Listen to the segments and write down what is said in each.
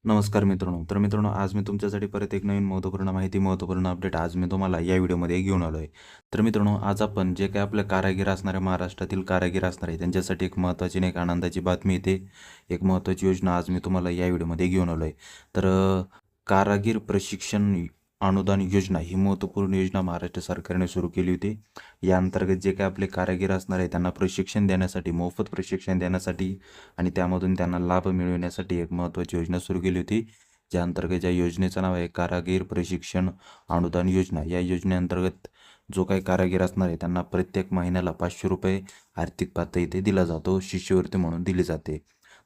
नमस्कार मित्रांनो. तर मित्रांनो, आज मी तुमच्यासाठी परत एक नवीन महत्त्वपूर्ण माहिती, महत्त्वपूर्ण अपडेट आज मी तुम्हाला या व्हिडिओमध्ये घेऊन आलो आहे. तर मित्रांनो, आज आपण जे काही आपले कारागीर असणारे, महाराष्ट्रातील कारागीर असणार आहे, त्यांच्यासाठी एक महत्त्वाची आणि एक आनंदाची बातमी येते. एक महत्त्वाची योजना आज मी तुम्हाला या व्हिडिओमध्ये घेऊन आलो आहे. तर कारागीर प्रशिक्षण अनुदान योजना ही महत्त्वपूर्ण योजना महाराष्ट्र सरकारने सुरू केली होती. या अंतर्गत जे काही आपले कारागीर असणार आहे, त्यांना प्रशिक्षण देण्यासाठी, मोफत प्रशिक्षण देण्यासाठी आणि त्यामधून त्यांना लाभ मिळविण्यासाठी एक महत्त्वाची योजना सुरू केली होती. ज्या अंतर्गत ज्या योजनेचं नाव आहे कारागीर प्रशिक्षण अनुदान योजना. या योजनेअंतर्गत जो काही कारागीर असणार आहे त्यांना प्रत्येक महिन्याला ₹500 आर्थिक पात्रता इथे दिला जातो, शिष्यवृत्ती म्हणून दिली जाते.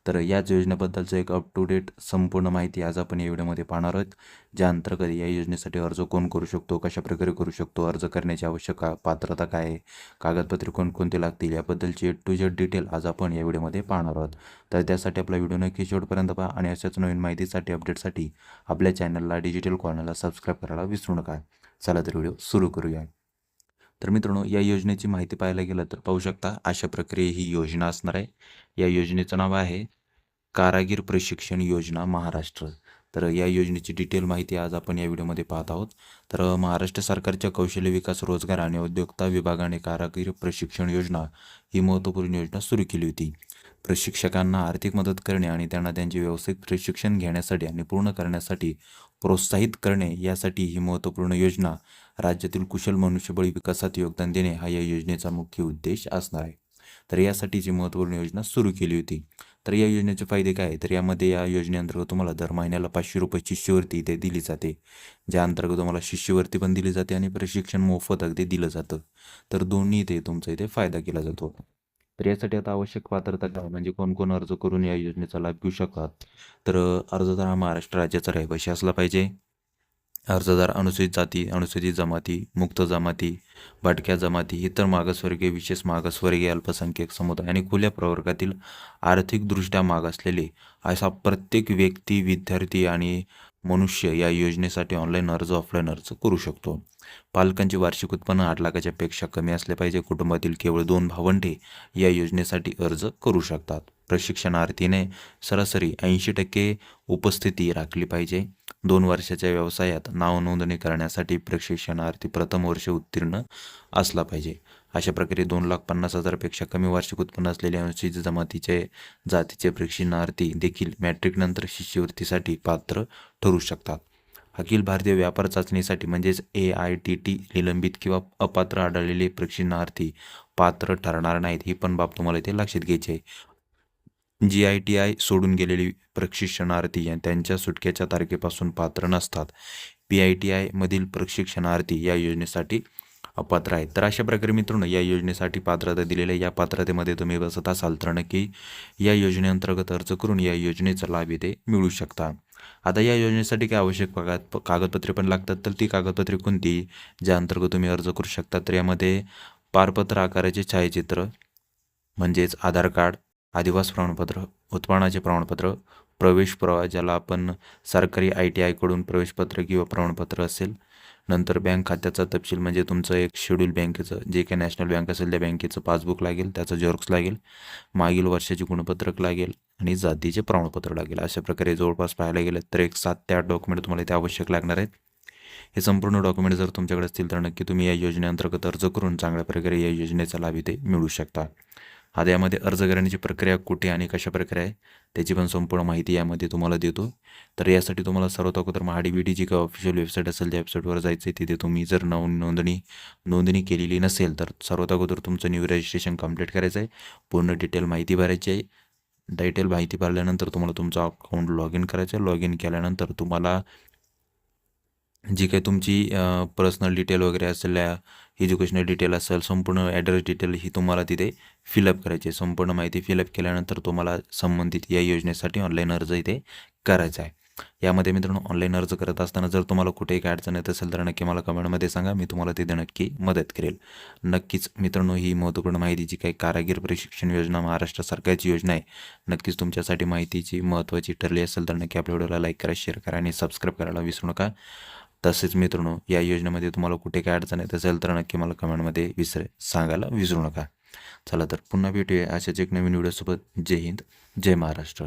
तर याच योजनेबद्दलचं एक अप टू डेट संपूर्ण माहिती आज आपण या व्हिडिओमध्ये पाहणार आहोत. ज्या अंतर्गत या योजनेसाठी अर्ज कोण करू शकतो, कशाप्रकारे करू शकतो, अर्ज करण्याची आवश्यक पात्रता काय आहे, कागदपत्रे कोणकोणते लागतील, याबद्दलची टू जेड डिटेल आज आपण या व्हिडिओमध्ये पाहणार आहोत. तर त्यासाठी आपला व्हिडिओ नक्की शेवटपर्यंत पहा आणि अशाच नवीन माहितीसाठी, अपडेटसाठी आपल्या चॅनलला, डिजिटल कॉर्नरला सबस्क्राईब करायला विसरू नका. चला तर व्हिडिओ सुरू करूया. तर मित्रांनो, या योजनेची माहिती पाहायला गेलं तर पाहू शकता अशा प्रकारे ही योजना असणार आहे. या योजनेचं नाव आहे कारागीर प्रशिक्षण योजना महाराष्ट्र. तर या योजनेची डिटेल माहिती आज आपण या व्हिडिओमध्ये पाहत आहोत. तर महाराष्ट्र सरकारच्या कौशल्य विकास, रोजगार आणि उद्योजकता विभागाने कारागीर प्रशिक्षण योजना ही महत्त्वपूर्ण योजना सुरू केली होती. प्रशिक्षकांना आर्थिक मदत करणे आणि त्यांना त्यांचे व्यावसायिक प्रशिक्षण घेण्यासाठी आणि पूर्ण करण्यासाठी प्रोत्साहित करणे यासाठी ही महत्त्वपूर्ण योजना राज्यातील कुशल मनुष्यबळ विकासात योगदान देणे हा या योजनेचा मुख्य उद्देश असणार आहे. तर यासाठीची महत्त्वपूर्ण योजना सुरू केली होती. तर या योजनेचे फायदे काय आहे, तर यामध्ये या योजनेअंतर्गत तुम्हाला दर महिन्याला ₹500 शिष्यवृत्ती इथे दिली जाते. ज्या अंतर्गत तुम्हाला शिष्यवृत्ती पण दिली जाते आणि प्रशिक्षण मोफत अगदी दिलं जातं. तर दोन्ही इथे तुमचा इथे फायदा केला जातो. तर यासाठी आता आवश्यक पात्रता काय, म्हणजे कोण अर्ज करून या योजनेचा लाभ घेऊ शकतात. तर अर्जदार हा महाराष्ट्र राज्याचा रहिवासी असला पाहिजे. अर्जदार अनुसूचित जाती, अनुसूचित जमाती, मुक्त जमाती, भटक्या जमाती, इतर मागासवर्गीय, विशेष मागासवर्गीय, अल्पसंख्याक समुदाय आणि खुल्या प्रवर्गातील आर्थिकदृष्ट्या मागासलेले असा प्रत्येक व्यक्ती, विद्यार्थी आणि मनुष्य या योजनेसाठी ऑनलाईन अर्ज, ऑफलाईन अर्ज करू शकतो. पालकांचे वार्षिक उत्पन्न 8 लाखाच्या पेक्षा कमी असले पाहिजे. कुटुंबातील केवळ 2 भावंडे या योजनेसाठी अर्ज करू शकतात. प्रशिक्षणार्थीने सरासरी 80% उपस्थिती राखली पाहिजे. 2 वर्षाच्या व्यवसायात नाव नोंदणी करण्यासाठी प्रशिक्षणार्थी प्रथम वर्ष उत्तीर्ण असला पाहिजे. अशा प्रकारे 2,50,000पेक्षा कमी वार्षिक उत्पन्न असलेले अनुसूचित जमातीचे जातीचे प्रशिक्षणार्थी देखील मॅट्रिकनंतर शिष्यवृत्तीसाठी पात्र ठरू शकतात. अखिल भारतीय व्यापार चाचणीसाठी म्हणजेच AITT निलंबित किंवा अपात्र आढळलेले प्रशिक्षणार्थी पात्र ठरणार नाहीत. ही पण बाब तुम्हाला इथे लक्षात घ्यायची आहे. GITI सोडून गेलेली प्रशिक्षणार्थी त्यांच्या सुटकेच्या तारखेपासून पात्र नसतात. PITI मधील प्रशिक्षणार्थी या योजनेसाठी अपात्र आहेत. तर अशा प्रकारे मित्रांनो, या योजनेसाठी पात्रता दिलेल्या या पात्रतेमध्ये तुम्ही बसत असाल तर नक्की या योजनेअंतर्गत अर्ज करून या योजनेचा लाभ इथे मिळू शकता. आता या योजनेसाठी काय आवश्यक कागदपत्रे पण लागतात. तर ती कागदपत्रे कोणती, ज्या अंतर्गत तुम्ही अर्ज करू शकता, तर यामध्ये पारपत्र आकाराचे छायाचित्र म्हणजेच आधार कार्ड, आदिवासी प्रमाणपत्र, उत्पन्नाचे प्रमाणपत्र, प्रवेश पुरावा ज्याला आपण सरकारी ITI कडून प्रवेशपत्र किंवा प्रमाणपत्र असेल, नंतर बँक खात्याचा तपशील म्हणजे तुमचं एक शेड्यूल बँकेचं जे काही नॅशनल बँक असेल त्या बँकेचं पासबुक लागेल, त्याचं झेरॉक्स लागेल, मागील वर्षाचे गुणपत्रक लागेल आणि जातीचे प्रमाणपत्र लागेल. अशा प्रकारे जवळपास पाहायला गेलं तर एक 7 ते 8 डॉक्युमेंट तुम्हाला इथे आवश्यक लागणार आहेत. हे संपूर्ण डॉक्युमेंट जर तुमच्याकडे असतील तर नक्की तुम्ही या योजनेअंतर्गत अर्ज करून चांगल्या प्रकारे या योजनेचा लाभ इथे मिळू शकता. आता यामध्ये अर्ज करण्याची प्रक्रिया कुठे आणि कशा प्रकारे आहे त्याची पण संपूर्ण माहिती यामध्ये तुम्हाला देतो. तर यासाठी तुम्हाला सर्वात अगोदर MHADBT जी काही ऑफिशियल वेबसाईट असेल त्या वेबसाईटवर जायचं आहे. तिथे तुम्ही जर नोंदणी केलेली नसेल तर सर्वात अगोदर तुमचं न्यू रजिस्ट्रेशन कंप्लीट करायचं आहे. पूर्ण डिटेल माहिती भरायची आहे. डिटेल माहिती भरल्यानंतर तुम्हाला तुमचं अकाउंट लॉग इन करायचं आहे. लॉग इन केल्यानंतर तुम्हाला जी काही तुमची पर्सनल डिटेल वगैरे असेल, एज्युकेशनल डिटेल असेल, संपूर्ण ॲड्रेस डिटेल ही तुम्हाला तिथे फिलअप करायची आहे. संपूर्ण माहिती फिलअप केल्यानंतर तुम्हाला संबंधित या योजनेसाठी ऑनलाईन अर्ज इथे करायचा आहे. यामध्ये मित्रांनो, ऑनलाईन अर्ज करत असताना जर तुम्हाला कुठेही काय अडचण येत असेल तर नक्की मला कमेंटमध्ये सांगा. मी तुम्हाला तिथे नक्की मदत करेल. नक्कीच मित्रांनो, ही महत्त्वपूर्ण माहिती जी काही कारागीर प्रशिक्षण योजना महाराष्ट्र सरकारची योजना आहे, नक्कीच तुमच्यासाठी माहितीची महत्त्वाची ठरली असेल तर नक्की आपल्या व्हिडिओला लाईक करा, शेअर करा आणि सबस्क्राईब करायला विसरू नका. तसेच मित्रांनो, या योजनेमध्ये तुम्हाला कुठे काय अडचण येत असेल तर नक्की मला कमेंटमध्ये सांगायला विसरू नका. चला तर पुन्हा भेटूया अशाच एक नवीन व्हिडिओसोबत. जय हिंद, जय महाराष्ट्र.